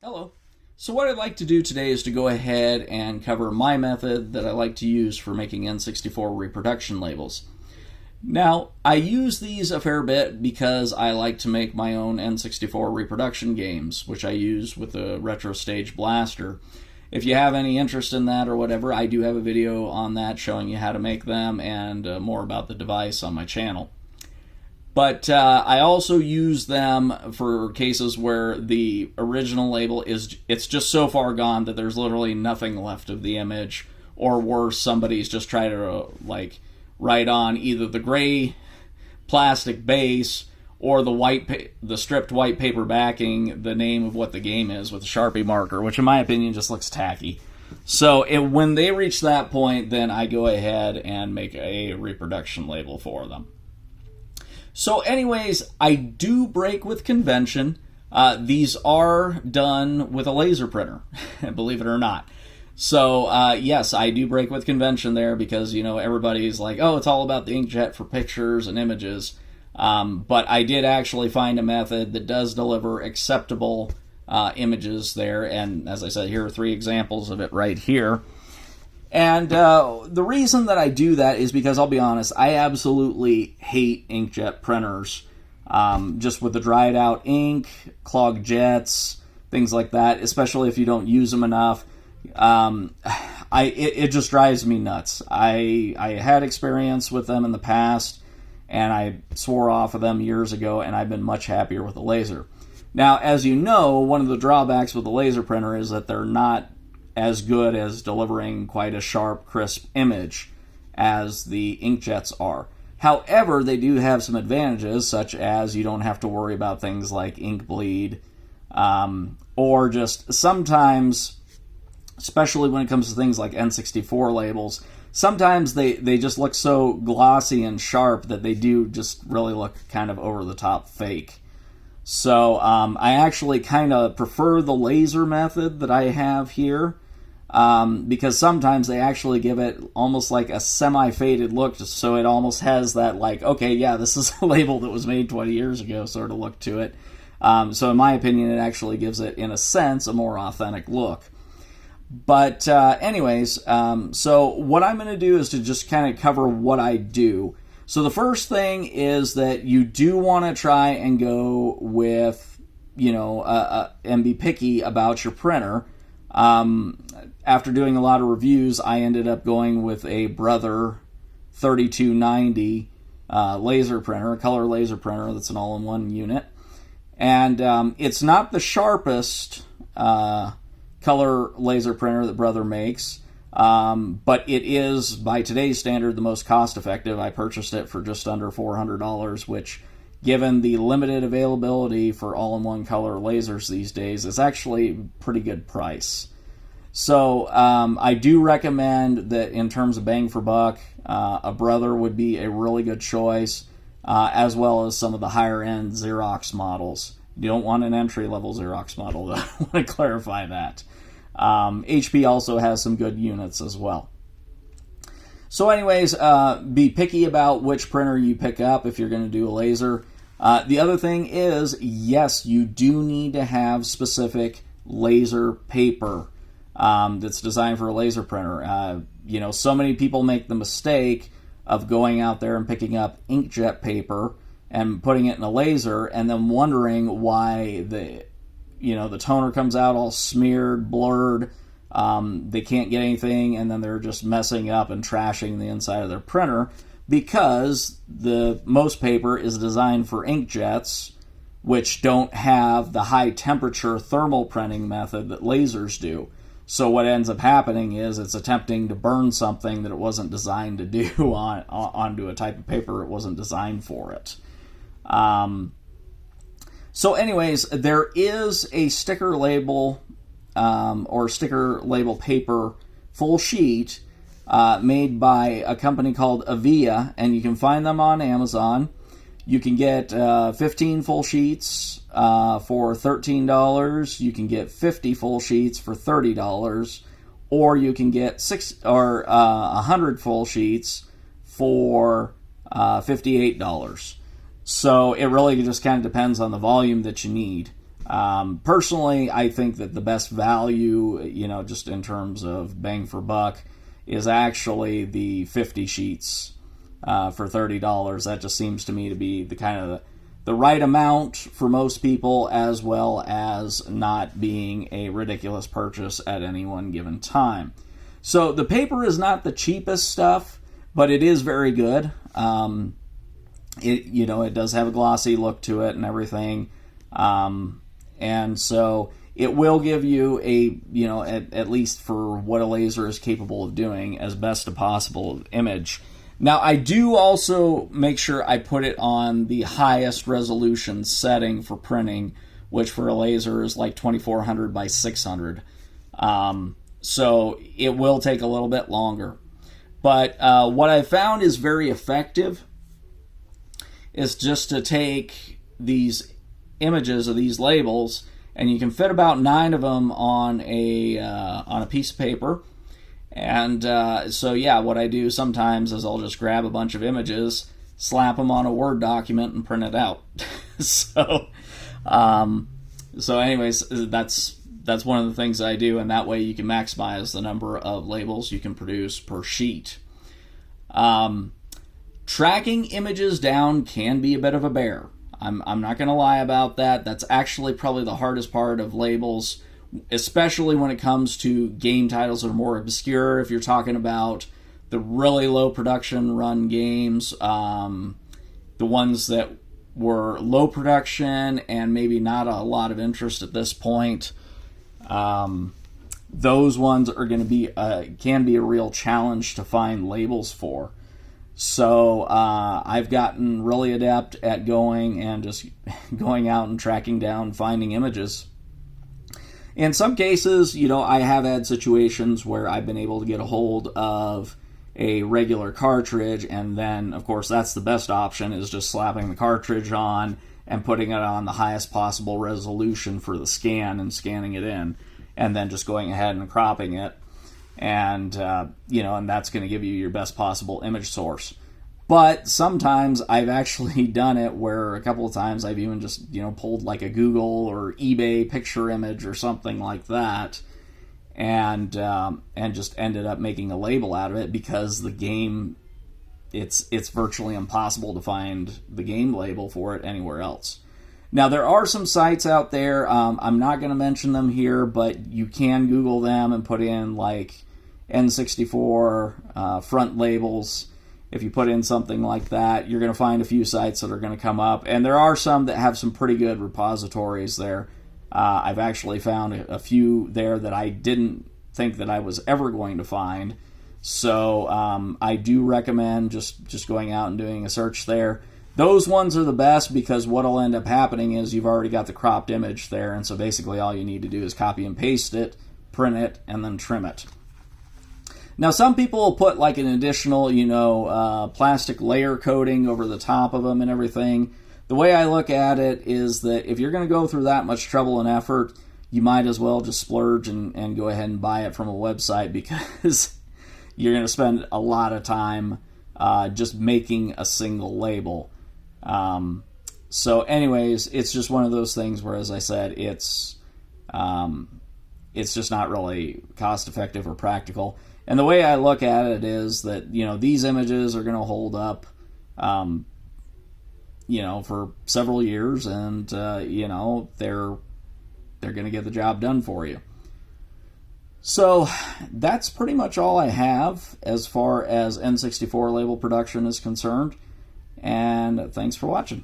Hello. So what I'd like to do today is to go ahead and cover my method that I like to use for making N64 reproduction labels. Now, I use these a fair bit because I like to make my own N64 reproduction games, which I use with the Retro Stage Blaster. If you have any interest in that or whatever, I do have a video on that showing you how to make them and more about the device on my channel. But I also use them for cases where the original label it's just so far gone that there's literally nothing left of the image, or worse, somebody's just tried to write on either the gray plastic base or the stripped white paper backing the name of what the game is with a Sharpie marker, which in my opinion just looks tacky. So when they reach that point, then I go ahead and make a reproduction label for them. So anyways, I do break with convention. These are done with a laser printer, believe it or not. So yes, I do break with convention there because, you know, everybody's like, oh, it's all about the inkjet for pictures and images. But I did actually find a method that does deliver acceptable images there. And as I said, here are 3 examples of it right here. And the reason that I do that is because, I'll be honest, I absolutely hate inkjet printers. Just with the dried out ink, clogged jets, things like that, especially if you don't use them enough. It just drives me nuts. I had experience with them in the past, and I swore off of them years ago, and I've been much happier with the laser. Now, as you know, one of the drawbacks with the laser printer is that they're not as good as delivering quite a sharp, crisp image as the inkjets are. However, they do have some advantages, such as you don't have to worry about things like ink bleed, or just sometimes, especially when it comes to things like N64 labels, sometimes they just look so glossy and sharp that they do just really look kind of over-the-top fake. So I actually kind of prefer the laser method that I have here, because sometimes they actually give it almost like a semi-faded look, so it almost has that like, okay, yeah, this is a label that was made 20 years ago sort of look to it. So in my opinion, it actually gives it, in a sense, a more authentic look. But anyways, so what I'm going to do is to just kind of cover what I do. So the first thing is that you do want to try and go with, you know, and be picky about your printer. After doing a lot of reviews, I ended up going with a Brother 3290 laser printer, a color laser printer that's an all-in-one unit. And it's not the sharpest color laser printer that Brother makes, but it is, by today's standard, the most cost-effective. I purchased it for just under $400, which, given the limited availability for all-in-one color lasers these days, is actually a pretty good price. So I do recommend that in terms of bang for buck, a Brother would be a really good choice, as well as some of the higher-end Xerox models. You don't want an entry-level Xerox model, though. I want to clarify that. HP also has some good units as well. So anyways, be picky about which printer you pick up if you're going to do a laser. The other thing is, yes, you do need to have specific laser paper that's designed for a laser printer. You know, so many people make the mistake of going out there and picking up inkjet paper and putting it in a laser, and then wondering why the toner comes out all smeared, blurred. They can't get anything, and then they're just messing up and trashing the inside of their printer, because most paper is designed for inkjets, which don't have the high temperature thermal printing method that lasers do. So what ends up happening is it's attempting to burn something that it wasn't designed to do onto a type of paper it wasn't designed for it. So anyways, there is a sticker label or sticker label paper full sheet made by a company called Avia, and you can find them on Amazon. You can get 15 full sheets for $13. You can get 50 full sheets for $30, or you can get 100 full sheets for $58. So it really just kind of depends on the volume that you need. Personally, I think that the best value, just in terms of bang for buck, is actually the 50 sheets for $30. That just seems to me to be the kind of the right amount for most people, as well as not being a ridiculous purchase at any one given time. So the paper is not the cheapest stuff, but it is very good. It does have a glossy look to it and everything. And so it will give you at least for what a laser is capable of doing, as best a possible image. Now, I do also make sure I put it on the highest resolution setting for printing, which for a laser is like 2400 by 600. So it will take a little bit longer. But what I found is very effective is just to take these images of these labels, and you can fit about 9 of them on a piece of paper. And so yeah, what I do sometimes is I'll just grab a bunch of images, slap them on a Word document, and print it out. So anyways, that's one of the things I do, and that way you can maximize the number of labels you can produce per sheet. Tracking images down can be a bit of a bear. I'm not going to lie about that. That's actually probably the hardest part of labels, especially when it comes to game titles that are more obscure. If you're talking about the really low production run games, the ones that were low production and maybe not a lot of interest at this point, those ones are going to be can be a real challenge to find labels for. So I've gotten really adept at going out and tracking down, finding images. In some cases, I have had situations where I've been able to get a hold of a regular cartridge, and then, of course, that's the best option, is just slapping the cartridge on and putting it on the highest possible resolution for the scan and scanning it in, and then just going ahead and cropping it. And and that's going to give you your best possible image source. But sometimes I've actually done it where a couple of times I've even just pulled like a Google or eBay picture image or something like that, and just ended up making a label out of it, because the game, it's virtually impossible to find the game label for it anywhere else. Now, there are some sites out there, I'm not going to mention them here, but you can Google them and put in like N64 front labels. If you put in something like that, you're going to find a few sites that are going to come up, and there are some that have some pretty good repositories there. I've actually found a few there that I didn't think that I was ever going to find. So I do recommend just going out and doing a search there. Those ones are the best, because what will end up happening is you've already got the cropped image there, and so basically all you need to do is copy and paste it, print it, and then trim it. Now, some people will put like an additional, plastic layer coating over the top of them and everything. The way I look at it is that if you're going to go through that much trouble and effort, you might as well just splurge and go ahead and buy it from a website, because you're going to spend a lot of time just making a single label. So anyways, it's just one of those things where, as I said, it's just not really cost effective or practical. And the way I look at it is that, these images are going to hold up, for several years, and, they're going to get the job done for you. So that's pretty much all I have as far as N64 label production is concerned. And thanks for watching.